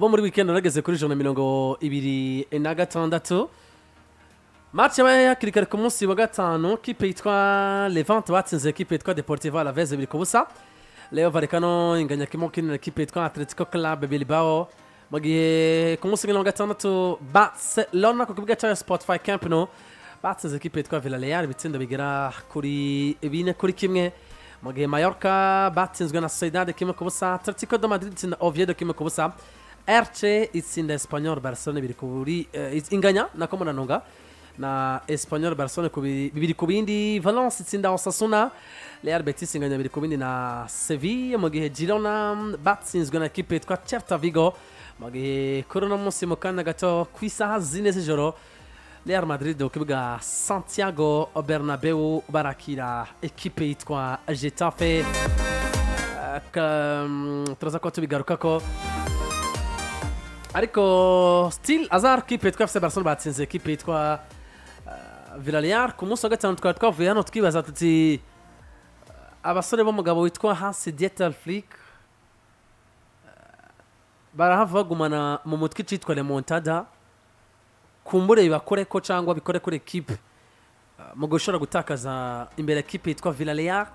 bo muri weekend nageze kuri 126 match yabaye hakirikare ku munsi wa gatanu kipe yitwa Levante batsinze kipe yitwa Deportivo Alaves 2-0 Leo Vallecano inganya kimokina kipe yitwa Atletico Club Bilbao mu gihe ku munsi wa gatandatu Barcelona ku kibuga cya Spotify Camp Nou batsinze kipe yitwa Villarreal bitsinda bigera kuri 4-1 mu gihe Mallorca batsinzwe na Sociedad kimwe ku busa Atletico de Madrid itsinda Oviedo kimwe ku busa Elche itsinda Espanyol Barcelona biri kuri inganya na Comunanonga na Espanyol Barcelona bibiri ku bindi Valence itsinda Osasuna Real Betis inganya bibiri ku bindi na Sevilla mu gihe Girona batsinzwe na kipe yitwa Celta Vigo mu gihe Corona munsi mu kanya gato ku isaha 4 z'ijoro Real Madrid ku kibuga Santiago Bernabeu barakira ekipe yitwa Getafe turaza ko tubigarukako ariko still azar kipe yitwa FC Barcelona batsinze ekipe yitwa Villarreal ku munsi wa gatanu twavuye hano twibaza tuti abasore b'umugabo witwa Hans Dieter Flick barahava bagumana mu mutwe cyitwa remontada kumbure bakore ko cyangwa bikore kuri equipe mu gushora gutakaza imbere equipe yitwa Villarreal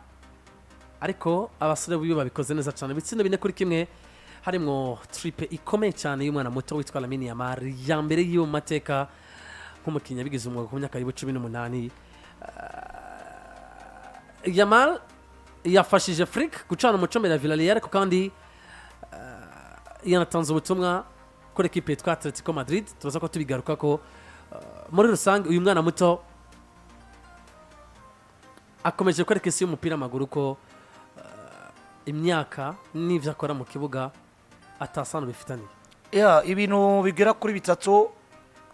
ariko abasore biyo babikoze neza cyane bitsinda 4-1 harimo triple ikomeye cyane y'umwana muto witwa Lamine Yamal ya mbere y'uwo mateka nk'umukinnyi bigize umwuga ku myaka 18 Yamal yafashije Flick gucana umuco mbere ya Villarreal kandi yanatanze ubutumwa kuri equipe yitwa Atletico Madrid turaza ko tubigaruka ko muri rusange uyu mwana muto akomeje kwereka isi y'umupira w'amaguru ko imyaka n'ivyo akora mu kibuga atasano bifitanye ibintu bigera kuri bitatu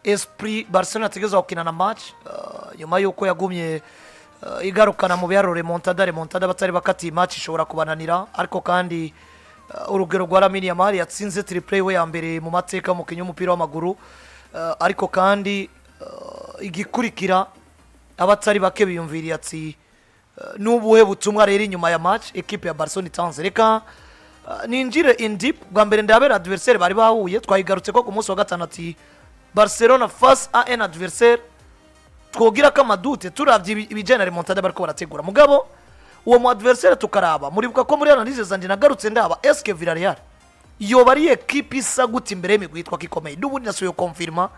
esprit Barcelona yategeza gukina na match nyuma yuko yagumye igarukana mu biharuro remontada batari bakati match ishobora kubananira ariko kandi urugero rwa Lamine Yamal yatsinze triple we ya mbere mu mateka mu kinyo umupira w'amaguru ariko kandi igikurikira abatari bake biyumviriye ati nubuhe butumwa rero inyuma ya match equipe ya Barcelona itanze reka ninjire in deep bwa mbere ndabera adversaire bari bahuye twayigarutse ko ku munsi wa gatanu ati Barcelona face à un adversaire twogira kamadute turavye ibijana remontada bariko barategura mugabo uwo mu adversaire tukaraba muribuka ko muri analyse zanje nagarutse ndaba eske Villarreal yo bari equipe isa gute imbere y'imigwi yitwa kikomeye n'ubundi nasuye confirma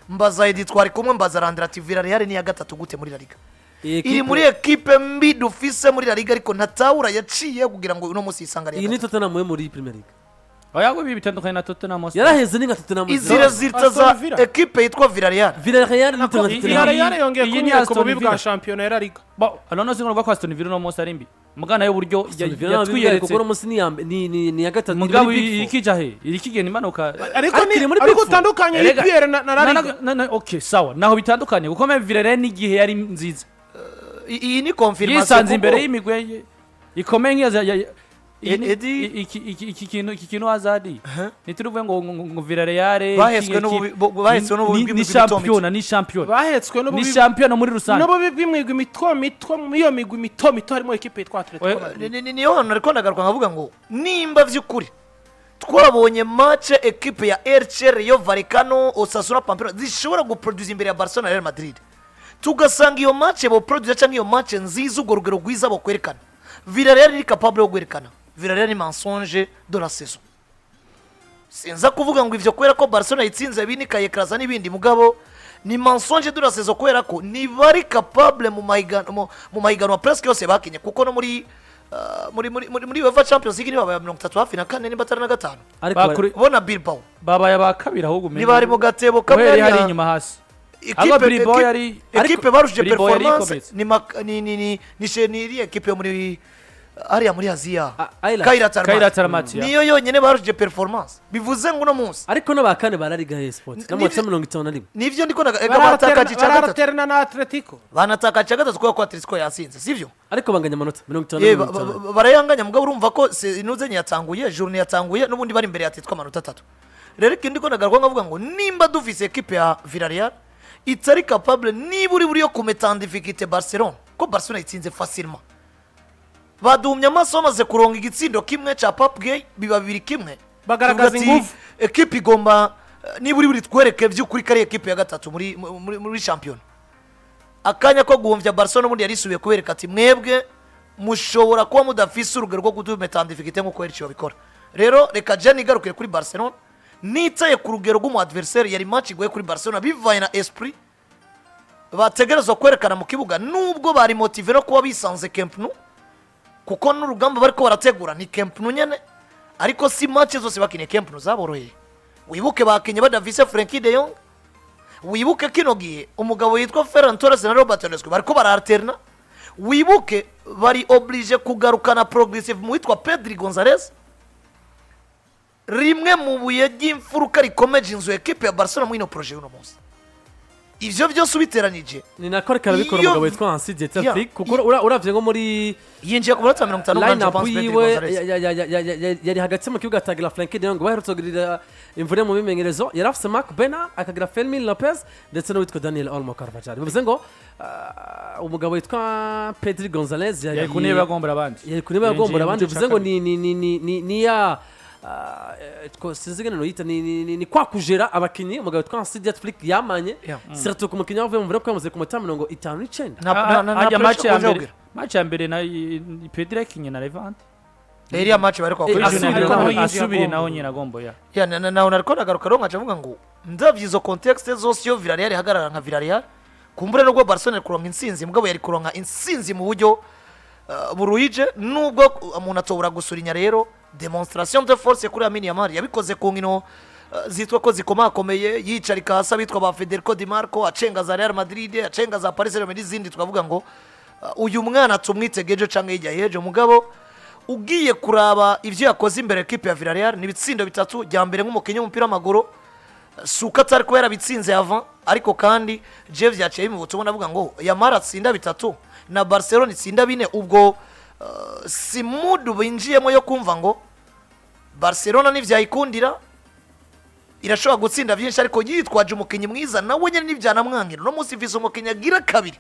mbaza Edith twari kumwe mbaza Landry ati Villarreal ni ya gatatu gute muri La Liga iri muri equipe mbi dufise muri La Liga ariko ntatawura yaciye kugira ngo uno munsi isangare iyi ni Tottenham muri Premier League oya we bitandukanye na Tottenham yaraheze ninga Tottenham izira zirtaza equipe yitwa Villarreal ni Tottenham Villarreal yongeye kunyura ku bubi bwa championnat ya Liga alors singo kwa Aston Villa no munsi ari mbi mugana y'uburyo yatwiyeretse kuko munsi ni ya gatatu mugabo ikijahe irikigena imanuka ariko utandukanye y'Pierre na La Liga okay sawa naho bitandukanye kuko Villarreal ni gihe yari nziza iyi ni confirmation yisanze imbere y'imigwe ikomeye nk'iya iki kintu azadi nituruvuye ngo Villarreal bahetswe n'ububi ni champion bahetswe ni champion muri rusange n'ububi bw'imigwi mito iyo migwi mito harimo equipe yitwa Atletico niyo nariko ndagaruka nkavuga ngo nimba vy'ukuri twabonye match equipe ya Elche Rayo Vallecano Osasuna Pamplona zishobora guproduce imbere ya Barcelona Real Madrid tugasanga iyo match bo produce cyangwa iyo match nziza ugo rugero rwiza bo kwerekana Villarreal iri capable yo kwerekana Villarreal ni mensonge de la saison sinza kuvuga ngo ivyo kwera ko Barcelona itsinze binika yekraza n'ibindi mugabo ni mensonge de la saison kwera ko ni bari capable mu mahiganwa presque yose bakinye kuko no muri UEFA Champions League ni baba 33 hafi na 4 ni batara na 5 ariko bona Bilbao baba yabakabira ahubwo ni bari mu gatebo kamwe hari inyuma hasi equipe baruje performance ni cheniri equipe yo muri ariya muri Aziya Kairat niyo yonyene baruje performance bivuze ngo no munsi ariko n'abakane barariga Sport na 51 nivyo ndiko bataka cicagaterana na Atletico banataka cicagato ko Atletico yasinze sivyo ariko banganya amanota 50 barayanganya mugabo urumva ko inuze yatanguye journée yatanguye n'ubundi bari imbere ya Atletico amanota 3 rero ikindi ko ndagarwa ngavuga ngo nimba dufise equipe ya Villarreal itari capable niburi buri yo kumetandifikite Barcelona ko Barcelona itsinze facilement badumye amaso bamaze kuronga igitsindo kimwe cha Pap Gay biba 2-1 bagaragaza ingufu ekipe igomba niba uri twereke by'ukuri kari ekipe ya gatatu muri shampiyona akanya ko guhumvya Barcelona ubundi yarisubiye kubereka ati mwebwe mushobora kuba mudafise urugero rwo kudumetandifikite nk'uko Elche babikora rero reka Jenny igarukire kuri Barcelona nitaye ku rugero rw'umu adversaire yari match igoye kuri Barcelona bivaye na esprit bategerezwa kwerekana mu kibuga nubwo bari motive no kuba bisanze Camp Nou kuko n'urugamba bariko barategura ni Camp Nou nyene ariko si match zose bakiniye Camp Nou zaboroheye wibuke bakinye badafise Frenkie de Jong wibuke kino gihe umugabo yitwa Ferran Torres na Robert Lewandowski bariko baralterna wibuke bari oblige kugarukana progressive mu witwa Pedri Gonzalez rimwe mu buye ry'imfuruka rikomeje inzu ekipe ya Barcelona mu ino projet uno munsi ivyo byose ubiteranije ni nakore karabikora umugabo witwa Hansi Dieter kuko uravye ngo muri yinjiye ku minota 50 line up yiwe yari hagati mu kibuga atagira Frenkie de Jong baherutse kugirira imvune mu bimenyerezo yari afise Marc Bena akagira Fermin Lopez ndetse n'uwitwa Daniel Olmo Carvajal bivuze ngo umugabo witwa Pedri Gonzalez yari kunebe yagombora abandi bivuze ngo ni ya sinzigene no yita ni kwa kujera abakinyi umugabo witwa Hansi Dieter yamanye surtout ku mukinyi wavuye mu vure ko yamaze ku mutama 59 match ya mbere na Pedri yakinye na Levante iriya match bari kwa asubire naho nyina gombo naho nariko nagaruka ronka cavuga ngo ndavye izo context zose yo Villarreal ihagarara nka Villarreal kumbure nubwo Barcelona kuronka insinzi mugabo yari kuronka insinzi mu buryo buruhije nubwo umuntu atobora gusurinya rero demonstration de force kuri Lamine Yamal yabikoze ku nkino zitwa ko zikomakomeye yicarika hasa bitwa ba Federico Di Marco acenga za Real Madrid acenga za Paris Saint-Germain n'izindi twavuga ngo uyu mwana tumwitegeje canke yijya yeje mugabo ugiye kuraba ivyo yakoze imbere equipe ya Villarreal ni bitsindo bitatu jya mbere nk'umukinyi w'umupira w'amaguru suka atari ko yarabitsinze avant ariko kandi je vyaciye bimubutse ubona avuga ngo Yamal atsinda bitatu na Barcelona itsinda bine ubwo si mudu binjiyemo yo kumva ngo Barcelona nivyayikundira irashobora gutsinda byinshi ariko yitwaje umukinyi mwiza nawe nyene nivyanamwangira no musi vise umukinyi agira kabiri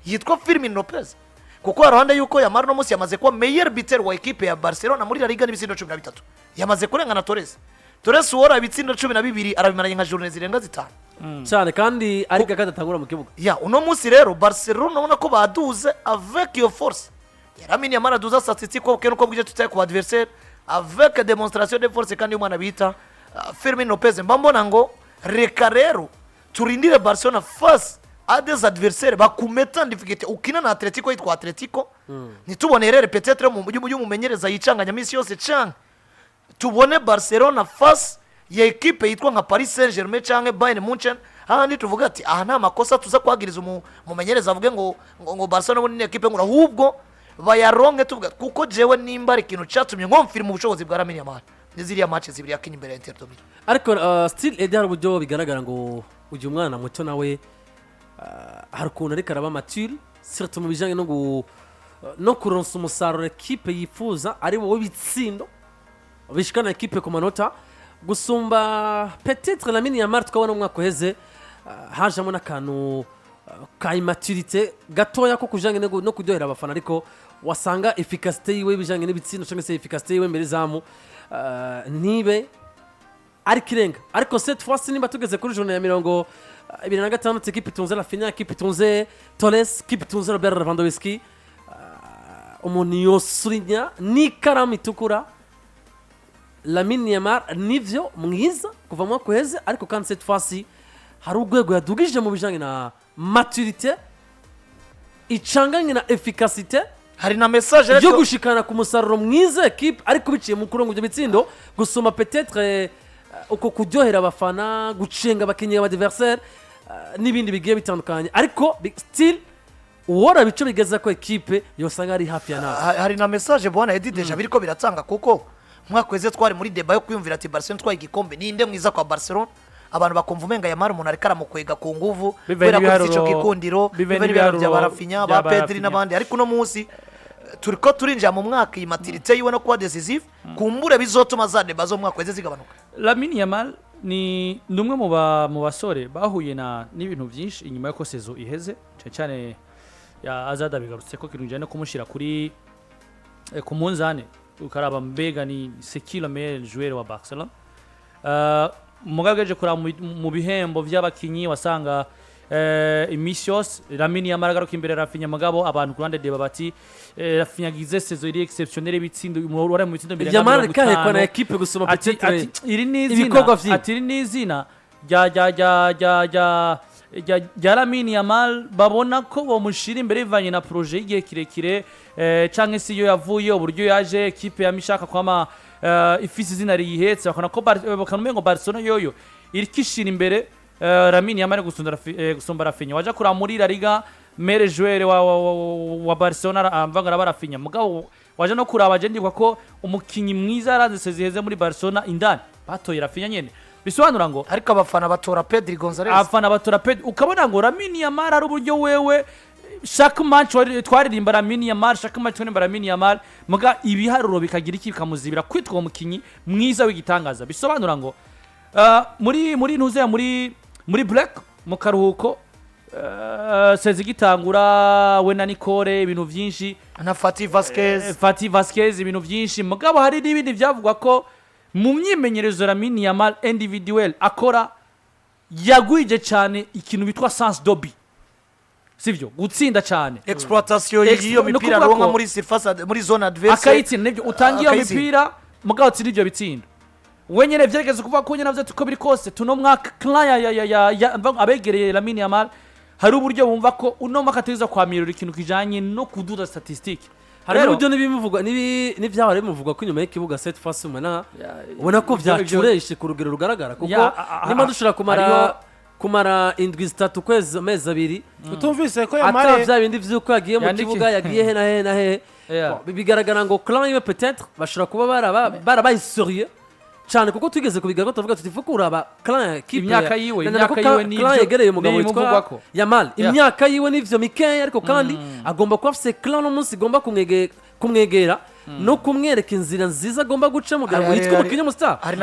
yitwa Fermin Lopez kuko arahanda yuko Yamal no musi yamaze kuba meilleur buteur wa equipe ya Barcelona muri La Liga n'ibitsindo 13 yamaze kurengana Torres wora ibitsindo 12 arabimaranye nka journée zirenga zitanu cyane kandi ari gagatangura mu kibuga uno musi rero Barcelona ubona ko baduze avec your force Lamine Yamal aduza statistique ko nuko bwije tutaye ku adversaire avec démonstration de force kandi umwana bita Fermin Lopez mbambona ngo reka rero turindire Barcelona face à des adversaires bakumeta difficulté ukina na Atletico yitwa Atletico nitubone rero peut-être mu buryo mumenyereza yicanganya misi yose cyane tubone Barcelona face ya equipe yitwa nka Paris Saint-Germain canke Bayern Munchen handi tuvuga ati aha nta makosa tuza kwagiriza umumenyereza avuge ngo Barcelona ni equipe ngura ahubwo bayaronke tuvuga kuko jewe nimba ari ikintu cyatumye nkomfira mu bushobozi bwa Lamine Yamal n'iziriya match zibiri yakinye imbere ya Inter de Milan ariko still edi hari uburyo bigaragara ngo uyu mwana muto nawe hari ukuntu ariko araba mature surtout mu bijanye no kuronsa umusaruro equipe yifuza ari wowe bitsindo bishikana equipe ku manota gusumba peut-être Lamine Yamal tukabona umwaka uheze hajamo n'akantu ka immaturité gatoya ko kujanye no kuryohera abafana ariko wasanga efficacité yiwe bijanye n'ibitsindo cyangwa se efficacité yiwe mbere zamu nibe ari kirenga ariko cette fois nimba tugeze kuri journée ya 26 equipe itunze Rafinha equipe itunze Torres equipe itunze Robert Lewandowski umuntu yosurinya n'ikaramu itukura Lamine Yamal nivyo mwiza kuva mu kwezi ariko kandi cette fois hari urwego yadugije mu bijanye na maturité icanganye na efficacité hari na message yo gushikana ku musaruro mwiza equipe ariko biciye mu kurongo by'ibitsindo gusoma peut-être uko kuryohera abafana gucenga abakinyi b'adversaire n'ibindi bigiye bitandukanye ariko still wora bico bigeza ko equipe yosanga ari hafi ya nawe hari na message bwana Edi deja biriko biratanga kuko mwakweze twari muri débat yo kwiyumvira ati Barcelona twaye igikombe ninde mwiza kwa Barcelona abantu bakumva umenga Yamal umuntu ariko aramukwega ku nguvu kubera ko ico gikundiro biveni bya Rafinha ba Pedri n'abandi ariko no munsi turiko turinjira mu mwaka iyi maturité yiwe no kuba decisive kumbure bizotuma za débat zo mwakweze zigabanuka Lamine Yamal ni numwe mu basore bahuye n'ibintu byinshi inyuma y'uko sezo iheze cyane ya azada bigarutse ko kirunjye no kumushira kuri ku munzane ukaraba mbega ni c'est qui le meilleur joueur wa Barcelona mugageje kura mu bihembo by'abakinyi wasanga imisi yose Lamine Yamal agaruka imbere Rafinha mugabo abantu kurande deba bati Rafinha gize saison iri exceptionnelle bitsindo mu bitsindo mbere Yamal kahekwa na equipe gusoma peut-être iri n'izina ati n'izina ya Lamine Yamal babona ko bamushira imbere ivanye na projet y'igihe kirekire canke si yo yavuye uburyo yaje equipe yamishaka kwama ifisi izina riyihetse bakana ko bakanumengo Barcelona yoyo irikishira imbere Lamine Yamal gusumba Rafinha waje kura muri La Liga mere joueur wa Barcelona amvanga Rafinha mugabo waje no kuraba je ndikwa ko umukinyi mwiza araze seziheze muri Barcelona indani batoye Rafinha nyene bisobanura ngo ariko abafana batora Pedri Gonzalez abafana batora Pedri ukabona ngo Lamine Yamal ari uburyo wewe chaque match twaririmba Lamine Yamal chaque match twaririmba Lamine Yamal muga ibiharuro bikagira iki bikamuzibira kwitwa umukinyi mwiza w'igitangaza bisobanura ngo muri ntuze muri Black mu karuhuko sezi gitangura we na Nicole ibintu byinshi na Fatih Vasquez ibintu byinshi mugabo hari n'ibindi byavugwa ko mu myimenyerezo Lamine Yamal individuel akora yagwije cyane ikintu bitwa sens dobi sivyo gutsinda cyane exploitation y'iyo mipira ronka muri surface muri zone adverse akayitsinda nibyo utangiye mipira mugabo tsindi ibyo bitsindo wenyene vyeregeze kuva ko nyene navyo biri kose tuno mwaka client ya abegereye Lamine Yamal hari uburyo bumva ko uno mwaka tuza kwamirira ikintu kijanye no kuduza statistique hari uburyo n'ibimuvugwa n'ivyahora bimuvugwa ko inyuma y'ikibuga set face umwana ubona ko vyacureshe ku rugero rugaragara kuko nima dushobora kumara indwi zitatu kwezi amezi abiri utumvise ko Yamal atavya bindi vyuko yagiye mu kibuga yagiye he na he bigaragara ngo client iwe peut-être bashobora kuba barabahistoriye cyane kuko tugeze kubigaga tuvuga tuti fukura aba client kipe imyaka yiwe n'ivyo yegereye umugabo witwa Yamal imyaka yiwe n'ivyo mikeya ariko kandi agomba kuba afise client no munsi igomba kumwegera no kumwereka inzira nziza agomba guca mu gabo witwa umukinnyi mustar hari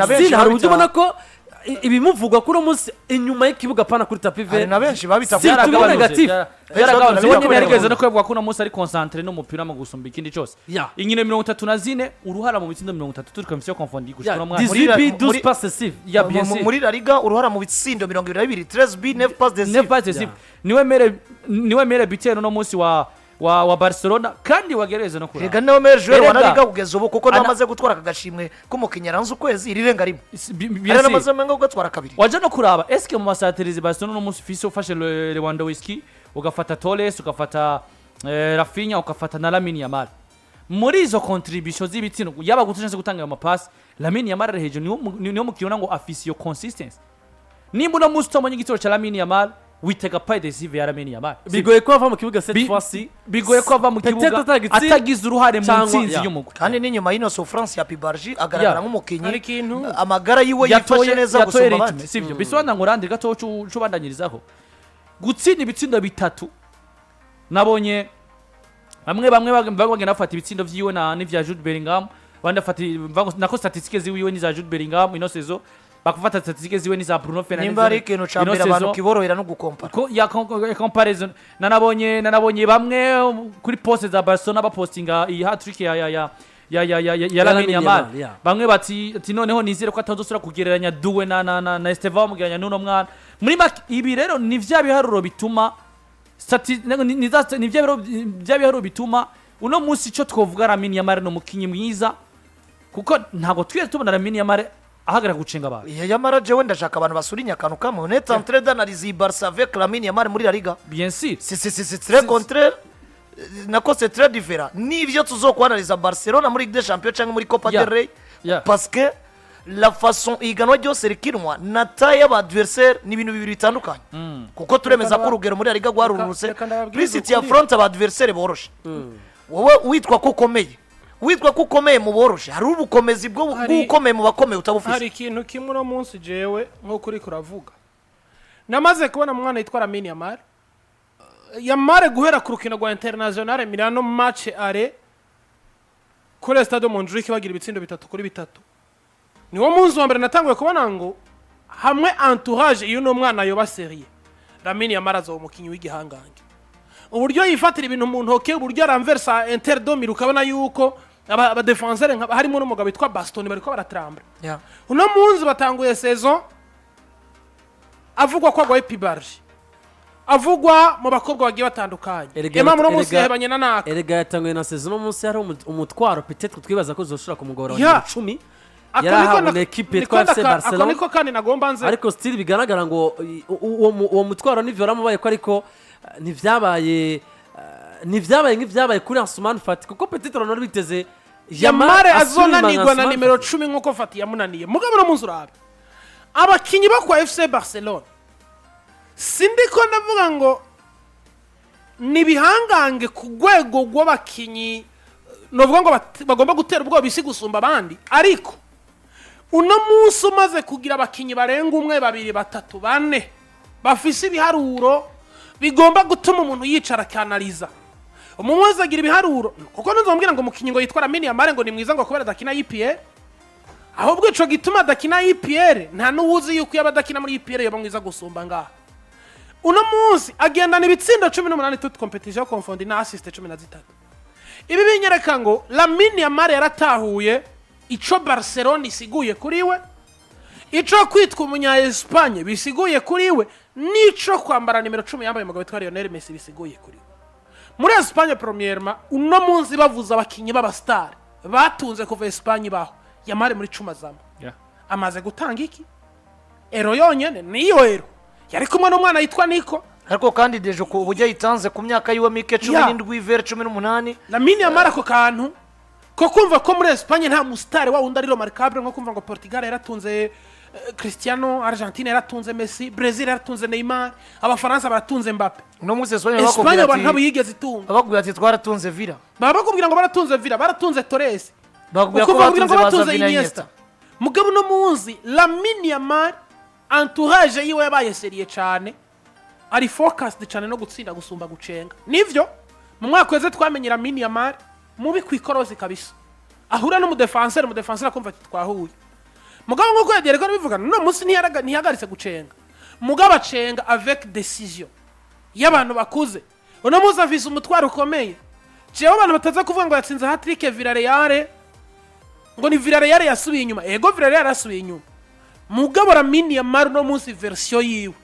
uburyo ubona ko ibimuvugwa kuri umunsi inyuma y'ikibuga pana kuri tapi ve na benshi babita yaragabanutse wonyine yarigeze no kwebwa kuno munsi ari concentré n'umupira mu gusumba ikindi cyose inkino 34 uruhara mu bitsindo 30 turi komisiyo confondi gushikura mwana 12 passes decisive muri La Liga uruhara mu bitsindo 22 13b 9 passes decisive niwe mere bitero no munsi wa Barcelona kandi wagereze no kura rega nawe meje wa La Liga kugeza ubu kuko namaze gutwara kagashimwe kumukinya ranze ukwezi irirenga rimwe namaze mengo gatwara kabiri waje no kuraba eske mu masatirizi Barcelona no munsi fisi ufashe Lewandowski ugafata Torres ugafata Rafinha ugafata na Lamine Yamal muri izo contributions z'ibitsino yaba gutushanse gutanga ayo mapasi Lamine Yamal ari hejuru niyo mukibona ngo afise yo consistency nimba no munsi utamanye igitoro cha Lamine Yamal witega pas decisive ya Lamine Yamal bigoye ko ava mu kibuga cette fois-ci bigoye ko ava mu kibuga atagize uruhare mu ntsinzi y'umugwi kandi n'inyuma y'ino souffrance ya Pibarji agaragara nk'umukinyi amagara yiwe yifashe neza gusumba abandi sivyo bisobanura ngo Landry gato cubandanyirizaho gutsinda ibitsindo bitatu nabonye bamwe bagenda bafata ibitsindo vyiwe na n'ivya Jude Bellingham bandi afata nako statistiques ziwe ni za Jude Bellingham ino saison bakufata statistiques ziwe ni za Bruno Fernandes nimba ari ikintu cambere abantu kiborohera no gukompara ko ya comparison nanabonye bamwe kuri poste za Barcelona bapostinga iyi hat-trick ya Lamine Yamal bamwe bati noneho nizere ko atazosura kugereranya Duwe na Estevao mugeranya n'uno mwana muri ibi rero ni vya biharuro bituma ni vya biharuro bituma uno munsi cyo twovuga Lamine Yamal no mukinyi mwiza kuko ntago twese tubona Lamine Yamal ahagara gucenga abantu Yamal jewe ndashaka abantu basurinya akantu kamwe net entrée d'analyse Barça avec Lamine Yamal muri La Liga bien sûr c'est très contraire nako c'est très différent nivyo tuzokwanaliza Barcelona muri Ligue des Champions cyangwa muri Copa del Rey parce que la façon iganwa ryose rikinwa na taille y'abadversaire ni ibintu bibiri bitandukanye kuko turemeza ko urugero muri La Liga rwarurutse plus ya front abadversaire boroshe wowe witwa ko ukomeye mu boroshe hari ubukomezi bwo ukomeye mu bakomeye utabufise hari ikintu kimwe no munsi jewe nko kuri kuravuga namaze kubona mwana yitwa Lamine Yamal guhera ku rukino rwa International Milano match are kuri Stade Montjuic bagira ibitsindo 3-3 niwo munsi wa mbere natanguye kubona ngo hamwe entourage iyo no mwana yoba serie Lamine Yamal azo umukinyi w'igihangange uburyo yifatira ibintu mu ntoke uburyo aranversa Inter 2000 ukabona yuko aba defenseur harimo n'umugabo witwa Bastoni bariko baratramba Yeah. uno munsi batanguye saison avugwa ko agwaye pibarji avugwa mu bakobwa bagiye batandukanye ema muno munsi yahebanye na naka erega yatanguye na saison munsi hari umutwaro peut-être twibaza ko uzoshobora kumugora Yeah. 10 yarahabona equipe yitwa FC Barcelona akoniko kandi nagomba nze ariko still bigaragara ngo uwo mutwaro nivyo ramubaye ko ariko ntivyabaye nk'ivyabaye kuri Asuman Fati kuko peut-être on biteze Yamal azonanirwa na nimero 10 nkuko Fati yamunaniye mugabo no munsi urabe abakinyi bakwa FC Barcelona sindiko ndavuga ngo nibihangange ku rwego rw'abakinyi novuga ngo bagomba gutera ubwo bisi gusumba abandi ariko uno munsi umaze kugira abakinyi barenga 1 2 3 4 bafise ibiharuro bigomba gutuma umuntu yicara kanaliza umumoza agira ibiharuro kuko nzombwira ngo umukinyi ngo yitwara Lamine Yamal ngo ni mwiza ngo kubera dakina IPL ahubwo ico gituma dakina IPL nta nuwuzi yuko yabadakina muri IPL yoba mwiza gusumba ngaha uno munsi agendana ibitsindo 18 toute competition confondi na assist 13 ibi binyereka ngo Lamine Yamal yaratahuye ico Barcelona isiguye kuri we ico kwitwa umunya Espagne bisiguye kuri we nico kwambara nimero 10 yambaye umugabo witwa Lionel Messi bisiguye kuri we muri Espagne premièrement uno munsi bavuza abakinyi b'abastar batunze kuva Espagne baho Yamal muri 10 azama amaze gutanga iki ero yonyene niyo ero yari kumwe n'umwana yitwa Nico ariko kandi deje ko ubujya yitanze ku myaka yiwe mike 17 ver 18 Lamine Yamal ako kantu ko kumva ko muri Espagne nta mustari wa wundi ari remarquable nko kumva ngo Portugal yaratunze Cristiano, Argentina yaratunze Messi, Brazil yaratunze Neymar, abafaransa baratunze Mbappe. No muze Espagne abantu nabo yigeze itunga. Abagubira ati twaratunze Villa. Bakubwira ngo baratunze Villa, baratunze Torres. Bakubwira ko batunze Iniesta. Mugabo no munsi Lamine Yamal entourage yiwe yabaye serie cyane. Ari focused cyane no gutsinda gusumba gucenga. Nivyo mu mwaka weze twamenye Lamine Yamal mubi kwikorozi kabisa. Ahura no mu defenseur akumva twahuye. Mugabo nkuko yagereka bivugana no munsi ntiyagaritse gucenga mugabo acenga avec décision y'abantu bakuze uno munsi afise umutwaro ukomeye jewe abantu bataza kuvuga ngo yatsinze hat-trick Villarreal ngo ni Villarreal yasubiye inyuma ego Villarreal yasubiye inyuma mugabo Lamine Yamal no munsi version yiwe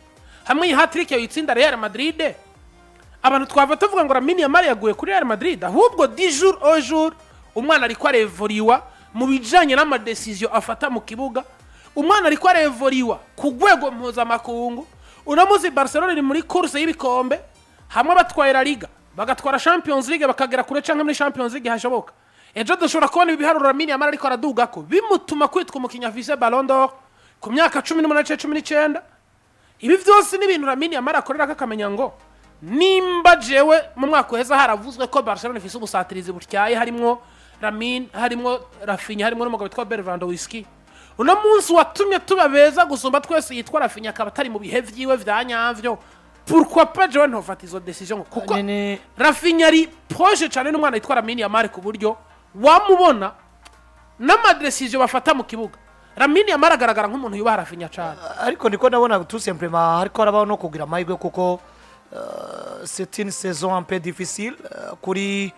hamwe iyi hat-trick yitsinda Real Madrid abantu twava tuvuga ngo Lamine Yamal yaguye kuri Real Madrid ahubwo 10 jours au jour umwana ari kwa revoriwa mu bijanye n'amadecision afata mu kibuga umwana ariko arevoriwa ku rwego mpuzamakungu uno munsi Barcelona iri muri course y'ibikombe hamwe batwaye La Liga bagatwara Champions League bakagera kure canke muri Champions League hashoboka ejo dushobora kubona ibiharuro Lamine Yamal ariko aradugako bimutuma kwitwa umukinya afise Ballon d'Or ku myaka 18-19 ibi vyose ni ibintu Lamine Yamal akorera kakamenya ngo nimba jewe mu mwaka heza haravuzwe ko Barcelona ifise ubusatirizi butyaye harimwo Lamine harimo Rafinha harimo n'umugabo witwa Lewandowski uno munsi watumye tubabeza gusumba twese yitwa Rafinha akaba atari mu bihe vyiwe vyanyavyo pourquoi pas jewe ntofata izo decision kuko Rafinha ari proche cyane n'umwana yitwa Lamine Yamal ku buryo wamubona n'amadecision bafata mu kibuga Lamine Yamal agaragara nk'umuntu yubaha Rafinha cyane ariko ndiko ndabona tout simplement ariko arabaho no kugira amahirwe kuko c'est une saison un peu difficile kuri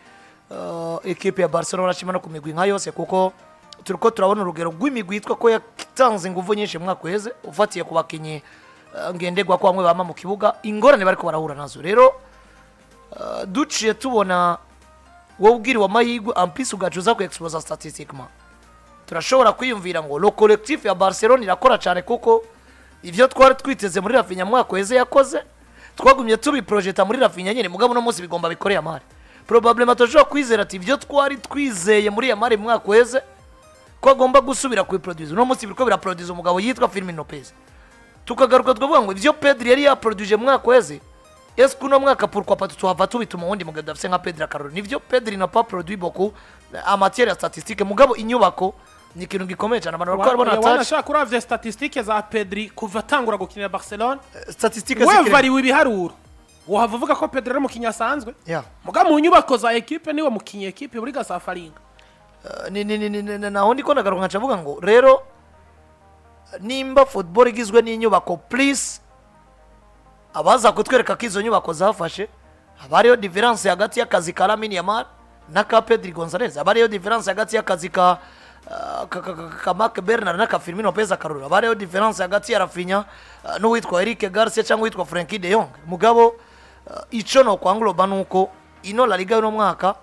equipe ya Barcelona chima no kumigwi nka yose kuko turiko turabona urugero rw'imigwi yitwa ko yatanze ingufu nyinshi mwaka weze ufatiye ku bakinyi ngendegwa ko bamwe bama mu kibuga ingorane bariko barahura nazo rero duciye tubona wowe ubwiriwe amahirwe ampisi ugacuza ku expose statistiquement turashobora kwiyumvira ngo lo collectif ya Barcelona irakora cyane kuko ivyo twari twiteze muri Rafinha mwaka weze yakoze twagumye tubiprojecta muri Rafinha nyene mugabo no munsi bigomba bikoreye amari probablement tojo kwizera ati ivyo twari twizeye muri Yamal mwaka weze ko agomba gusubira ku produce no munsi biriko biraproduce umugabo yitwa Firmino Lopez tukagaruka twavuga ngo ivyo Pedri yari yaproduce mwaka weze est-ce que no mwaka pourquoi pas tuhava tubituma wundi mugabo dafise nka Pedri Carol nivyo Pedri n'a pas produit beaucoup en matière ya statistique mugabo inyubako ni kintu gikomeye cyane abantu bakora bona touch wanashaka kuravye statistique za Pedri kuva tangura gukinira Barcelona statistique zikiri wewe bari ibiharuro wahava uvuga ko Pedro ari mukinya asanzwe muga mu nyubako za equipe niwe mukinyi equipe buri gasafaringa naho ndiko ndagaruka ncavuga ngo rero nimba football igizwe n'inyubako please abaza kutwereka ko izo nyubako zafashe abariyo difference hagati y'akazi ka Lamine Yamal na ka Pedri Gonzalez aba ariyo difference hagati y'akazi ka Marc Bernard na ka Firmino Pesa Karura aba ariyo difference hagati ya Rafinha n'uwitwa Eric Garcia cyangwa uwitwa Frenkie de Jong mugabo ico no kwangloba nuko ino La Liga y'uno mwaka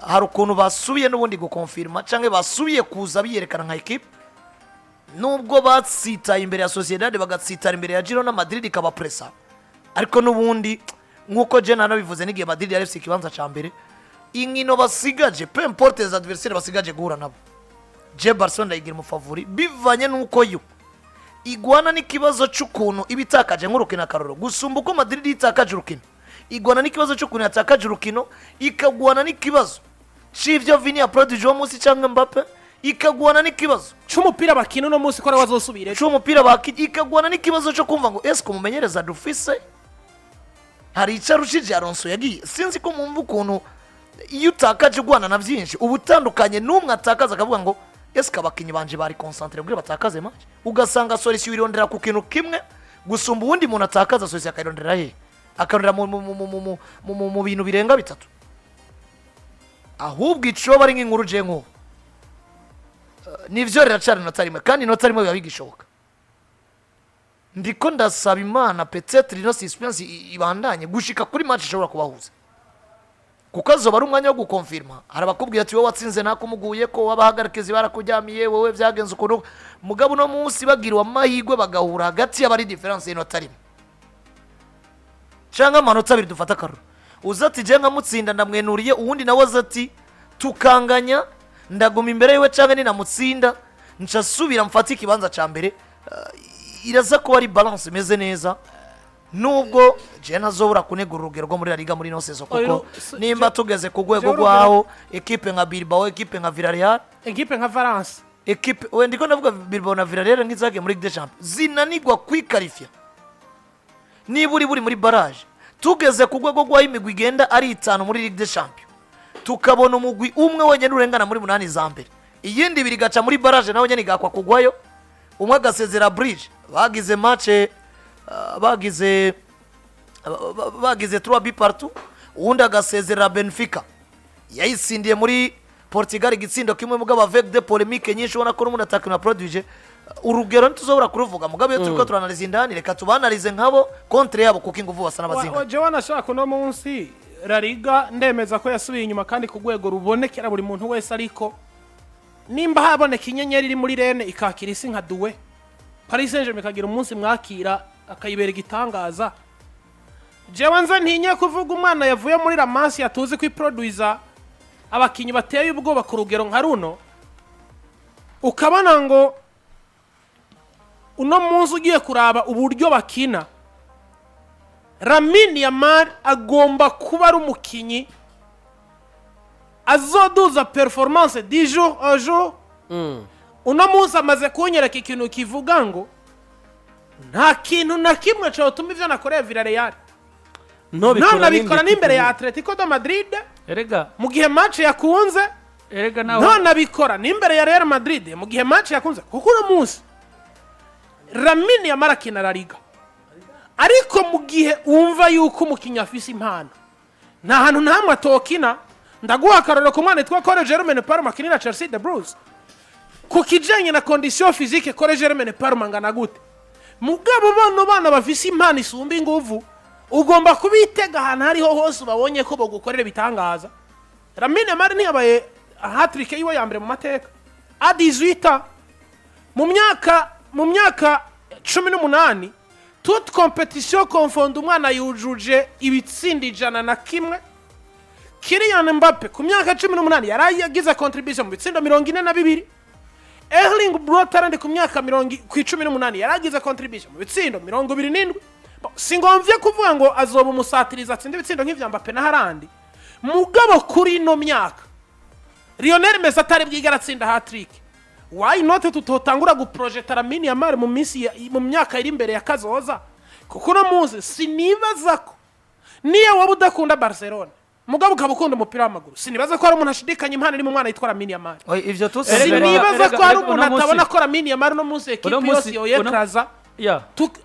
hari ukuntu basubiye n'ubundi gukonfirma cyangwa basubiye kuza biyerekana nka equipe nubwo batsitaye imbere ya Sociedad bagatsitara imbere ya Girona Madrid ikabapressa ariko n'ubundi nkuko je nanabivuze n'igihe Madrid yari ifite ikibanza ca mbere inkino basigaje peu importe les adversaires basigaje guhura nabo je Barcelona yigira mu favori bivanye nuko yo igwana n'ikibazo cy'ukuntu ibitakaje nk'urukino karoro gusumba uko Madrid itakaje urukino igwana n'ikibazo cy'ukuntu yatakaje urukino ikagwana n'ikibazo c'ivyo Vini ya produce wo munsi cyangwa Mbappe ikagwana n'ikibazo c'umupira bakina no munsi ko ari wazosubire c'umupira bakina ikagwana n'ikibazo cyo kumva ngo esko mumenyereza dufise hari icarushije Alonso yagiye sinzi ko mumva ukuntu iyo utakaje ugwana na byinshi ubutandukanye n'umwe atakaza akavuga ngo eske abakinyi banje bari concentré kuri batakaze match ugasanga solution irondera ku kintu kimwe gusumba ubundi muntu atakaza solution akayirondera he akarondera mu bintu birenga bitatu ahubwo ico bari nk'inkuru je nko nivyo riracana inota rimwe kandi inota rimwe biba bigishoboka ndiko ndasaba Imana peut-être ino suspense ibandanye gushika kuri match ishobora kubahuza kuko azoba ari umwanya wo gukonfirma hari abakubwira ati wowe watsinze nakumuguye ko wabahagarikizi barakujyamiye wowe vyagenze ukuntu mugabo no munsi bagirwa amahigwe bagahura hagati y'abari difference y'inota rimwe cyangwa amanota abiri dufata karuru uzati je nkamutsinda ndamwenuriye uwundi nawe azati tukanganya ndaguma imbere yewe cyangwa ninamutsinda ncasubira mfata ikibanza ca mbere iraza kuba ari balance imeze neza nubwo je nazobura kunegura urugero rwo muri La Liga muri no sezo kuko nimba tugeze ku rwego rwaho equipe nka Bilbao equipe nka Villarreal equipe nka Valence equipe we ndiko ndavuga Bilbao na Villarreal nk'izage muri Ligue des Champions zinanigwa kwikarifya niburi muri barrage tugeze ku rwego rwaho imigwi igenda ari 5 muri Ligue des Champions tukabona umugwi umwe wenyene urengana muri 8 za mbere iyindi biri gaca muri barrage nawe nyene gakwa kugwayo umwe agasezera bridge bagize match bagize 3 partout uwundi agasezera Benfica yayisindiye muri Portugal igitsindo kimwe mugabo avec des polémiques nyinshi ubona ko n'umuntu atakina produce urugero ntuzobora kuruvuga mugabo iyo turiko turanaliza indani reka tubanalize nkabo contre yabo kuko inguvu basa n'abazinga je wanashaka no munsi La Liga ndemeza ko yasubiye inyuma kandi ku rwego rubonekera buri muntu wese ariko nimba haboneka inyenyeri iri muri Rene ikakira isi nka Doué Paris Saint-Germain kagira umunsi mwakira akayibera igitangaza jewe nze ntinye kuvuga umwana yavuye muri La Masia yatuzi ko iproduiza abakinyi bateye ubwoba ku rugero nka runo ukabona ngo uno munsi ugiye kuraba uburyo bakina Lamine Yamal agomba kuba ari umukinyi azoduza performance du jour au jour uno munsi amaze kunyereka ikintu kivuga ngo nta kintu na kimwe cyotuma ivyo nakoreye Villarreal nabikora n'imbere ya Atletico de Madrid erega mu gihe match yakunze erega nawe nabikora n'imbere ya Real Madrid mu gihe match yakunze kuko uno munsi Lamine Yamal akina La Liga ariko mu gihe wumva yuko umukinnyi afise impano nta hantu ntamwe atokina ndaguha akarorero ku mwana yitwa Cole Germain Parma akinira Chelsea de Bruce ku kijanye na condition physique Cole Germain Parma ngana gute mugabo bana bafise impano isumba inguvu ugomba kubitega ahantu hariho hose babonye ko bagukorera bitangaza Lamine Yamal ntiyabaye hat-trick yiwe ya mbere mu mateka a 18 mu myaka 18 toute compétition confond umwana yujuje ibitsindi 101 Kylian Mbappe ku myaka 18 yari yagize contribution mu bitsindo 42 Erling Braut Haaland ku myaka 18 yari yagize contribution mu bitsindo 27 singomvye kuvuga ngo azoba umusatiriza atsinde ibitsindo nk'ivya Mbappe na Haaland mugabo kuri no myaka Lionel Messi atari bwigara atsinda hat-trick why not tutotangura guprojecta Lamine Yamal mu myaka iri imbere ya kazoza kuko no muzi sinibaza ko niyo waba udakunda Barcelona mugabo ukabukunda umupira w'amaguru sinibaza ko ari umuntu ashidikanya impano iri mu mwana yitwa Lamine Yamal ivyo sinibaza ko ari umuntu atabona ko Lamine Yamal no munsi equipe yose yoyekraza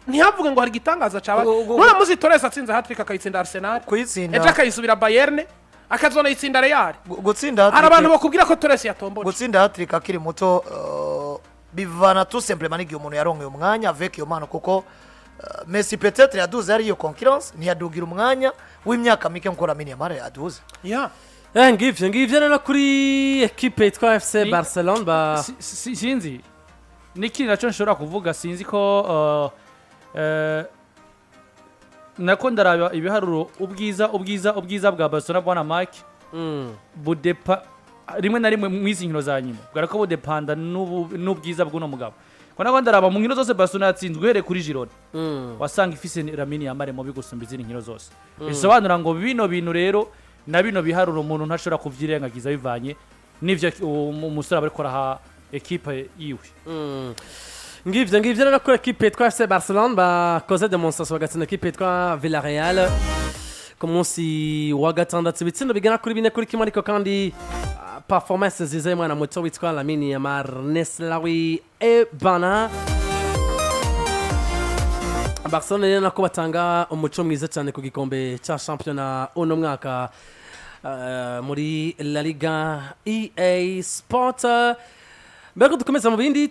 ntihavuge ngo hari igitangaza caba none muzi Torres atsinze hat-trick akayitsinda Arsenal kuyitsinda ejo akayisubira Bayern akazona yitsinda Real gutsinda hari abantu bakubwira ko Torres yatomboje gutsinda hat-trick akiri muto bivana tout simplement n'igihe umuntu yarongoye umwanya avec iyo mpano kuko Messi peut-être yaduze ari iyo concurrence ntiyadugira umwanya w'imyaka mike nkora Lamine Yamal yaduze yeah ngivyo rero kuri equipe yitwa FC Barcelona sinzi n'ikindi nacyo nshobora kuvuga sinzi ko nako ndaraba ibiharuro ubwiza bwa Barcelona bwana Mike budepa rimwe na rimwe mu izi nkino za nyuma bwara ko budepanda n'ubwiza bw'uno mugabo kona ko ndaraba mu nkino zose Barcelona yatsinzwe uhereye kuri Girona wasanga ifise Lamine Yamal mu bigusumba izindi nkino zose bisobanura ngo bino bintu rero na bino biharuro umuntu ntashobora kuvyirengagiza bivanye n'ivyo umusore abikora ha equipe yiwe ngivyo rero ko equipe yitwa FC Barcelona bakoze demonstration bagatsinda equipe yitwa Villarreal ku munsi wa gatandatu ibitsindo bigana kuri 4 kuri kimwe ariko kandi performance zize mwana muto witwa Lamine Yamal Neslawi Ebana Barcelona rero nako batanga umuco mwiza cyane ku gikombe cya championnat uno mwaka muri La Liga EA Sport mbere ko dukomeza mu bindi